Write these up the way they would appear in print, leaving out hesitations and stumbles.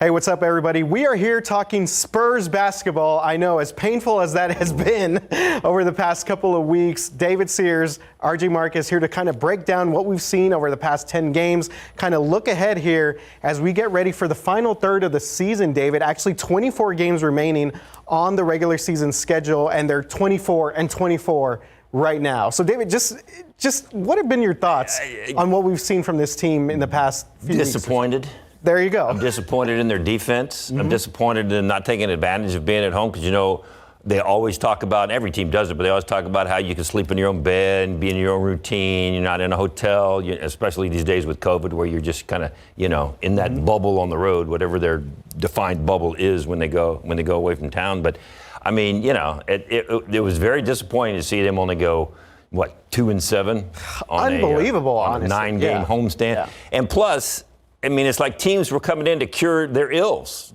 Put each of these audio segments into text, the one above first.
Hey, what's up, everybody? We are here talking Spurs basketball. I know, as painful as that has been over the past couple of weeks, David Sears, RJ Marcus here to kind of break down what we've seen over the past 10 games, kind of look ahead here as we get ready for the final third of the season, David. Actually, 24 games remaining on the regular season schedule, and they're 24-24 right now. So, David, just what have been your thoughts on what we've seen from this team in the past few weeks? Disappointed. There you go. I'm disappointed in their defense. I'm disappointed in not taking advantage of being at home because, you know, they always talk about, and every team does it, but they always talk about how you can sleep in your own bed and be in your own routine. You're not in a hotel, especially these days with COVID where you're just kind of, in that bubble on the road, whatever their defined bubble is when they go away from town. But, I mean, it was very disappointing to see them only go, 2-7 on Unbelievable, on a honestly. 9-game homestand. Yeah. And plus, I mean, it's like teams were coming in to cure their ills.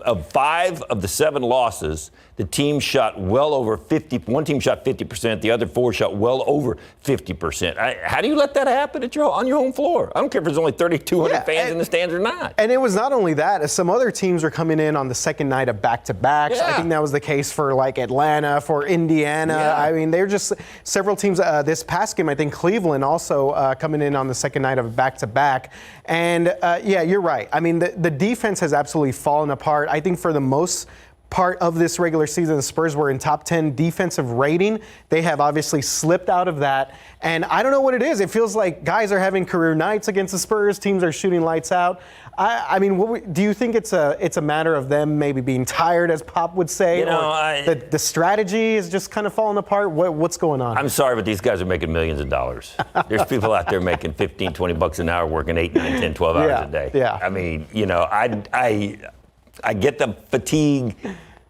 Of 5 of the 7 losses, the team shot well over 50. One team shot 50%. The other 4 shot well over 50%. How do you let that happen on your home floor? I don't care if there's only 3,200 fans in the stands or not. And it was not only that. As some other teams were coming in on the second night of back-to-backs. I think that was the case for like Atlanta, for Indiana. I mean, they're just several teams. This past game, I think Cleveland also coming in on the second night of a back-to-back. And you're right. I mean, the defense has absolutely fallen apart. I think for the most part of this regular season, the Spurs were in top 10 defensive rating. They have obviously slipped out of that. And I don't know what it is. It feels like guys are having career nights against the Spurs. Teams are shooting lights out. I mean, do you think it's a matter of them maybe being tired, as Pop would say? The strategy is just kind of falling apart? What's going on? I'm sorry, but these guys are making millions of dollars. There's people out there making 15, 20 bucks an hour, working 8, 9, 10, 12 hours a day. Yeah. I mean, I get the fatigue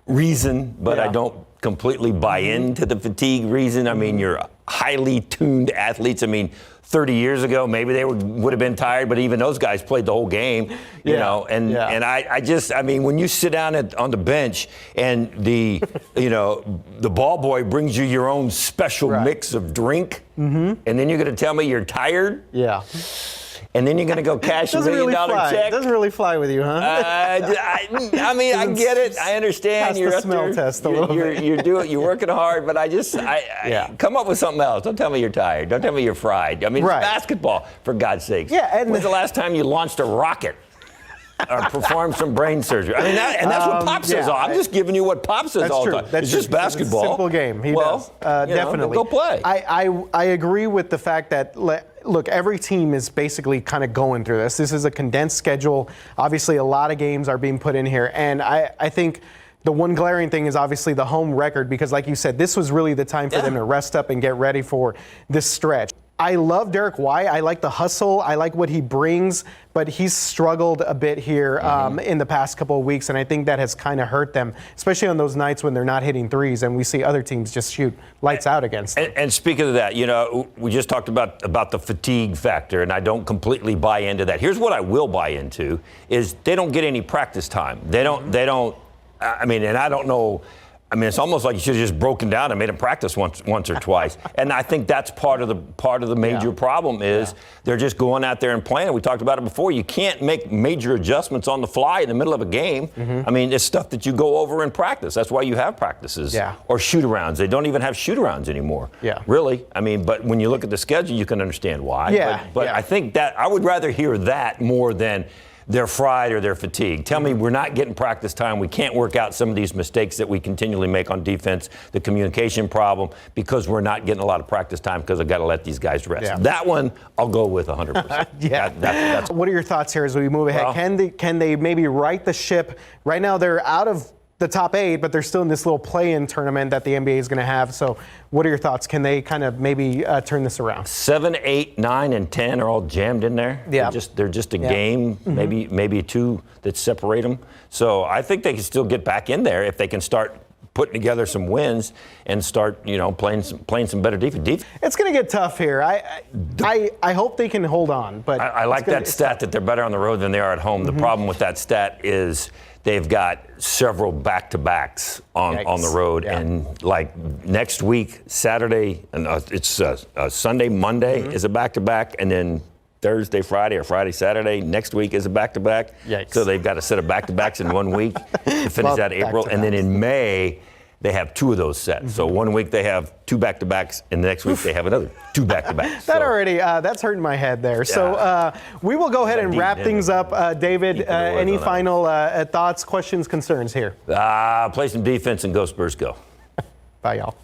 reason, but I don't completely buy into the fatigue reason. I mean, you're highly tuned athletes. I mean, 30 years ago, maybe they would have been tired, but even those guys played the whole game, And I mean, when you sit down on the bench and the ball boy brings you your own special mix of drink, and then you're going to tell me you're tired? Yeah. And then you're going to go cash $1 million check. It doesn't really fly with you, huh? I mean, I get it. I understand. You're the smell test a little bit. You're working hard, but I come up with something else. Don't tell me you're tired. Don't tell me you're fried. I mean, it's basketball, for God's sakes. Yeah, and when's the last time you launched a rocket? Or perform some brain surgery. I mean, that's what Pop says. I'm just giving you what Pop says all the time. It's just basketball. It's a simple game. He does. Definitely. Go play. I agree with the fact that, look, every team is basically kind of going through this. This is a condensed schedule. Obviously, a lot of games are being put in here. And I think the one glaring thing is obviously the home record, because like you said, this was really the time for them to rest up and get ready for this stretch. I love Derek White. I like the hustle. I like what he brings, but he's struggled a bit here in the past couple of weeks, and I think that has kind of hurt them, especially on those nights when they're not hitting threes, and we see other teams just shoot lights out against them. And speaking of that, we just talked about the fatigue factor, and I don't completely buy into that. Here's what I will buy into is they don't get any practice time. They don't. I mean, and I don't know. I mean, it's almost like you should have just broken down and made them practice once or twice. And I think that's part of the major problem is they're just going out there and playing. We talked about it before. You can't make major adjustments on the fly in the middle of a game. I mean, it's stuff that you go over in practice. That's why you have practices or shoot-arounds. They don't even have shoot-arounds anymore. Really. I mean, but when you look at the schedule, you can understand why. But I think that I would rather hear that more than they're fried or they're fatigued. Tell me we're not getting practice time. We can't work out some of these mistakes that we continually make on defense, the communication problem, because we're not getting a lot of practice time because I've got to let these guys rest. That one, I'll go with 100%. That's what are your thoughts here as we move ahead? Well, can they maybe right the ship? Right now they're out of the top 8, but they're still in this little play-in tournament that the NBA is going to have. So what are your thoughts? Can they kind of maybe turn this around? 7, 8, 9, and 10 are all jammed in there. They're just a game, maybe 2 that separate them. So I think they can still get back in there if they can start putting together some wins and start, playing some better defense. It's going to get tough here. I hope they can hold on, but I like that stat that they're better on the road than they are at home. The problem with that stat is they've got several back-to-backs on the road, and like next week, Saturday, and it's Sunday, Monday is a back-to-back, and then Thursday, Friday, or Friday, Saturday. Next week is a back-to-back. Yikes. So they've got a set of back-to-backs in 1 week to finish Well, out April. And then in May, they have 2 of those sets. So 1 week they have 2 back-to-backs, and the next week they have another 2 back-to-backs. That already, that's hurting my head there. So we will go ahead and wrap things up. David, any final thoughts, questions, concerns here? Play some defense and go Spurs go. Bye, y'all.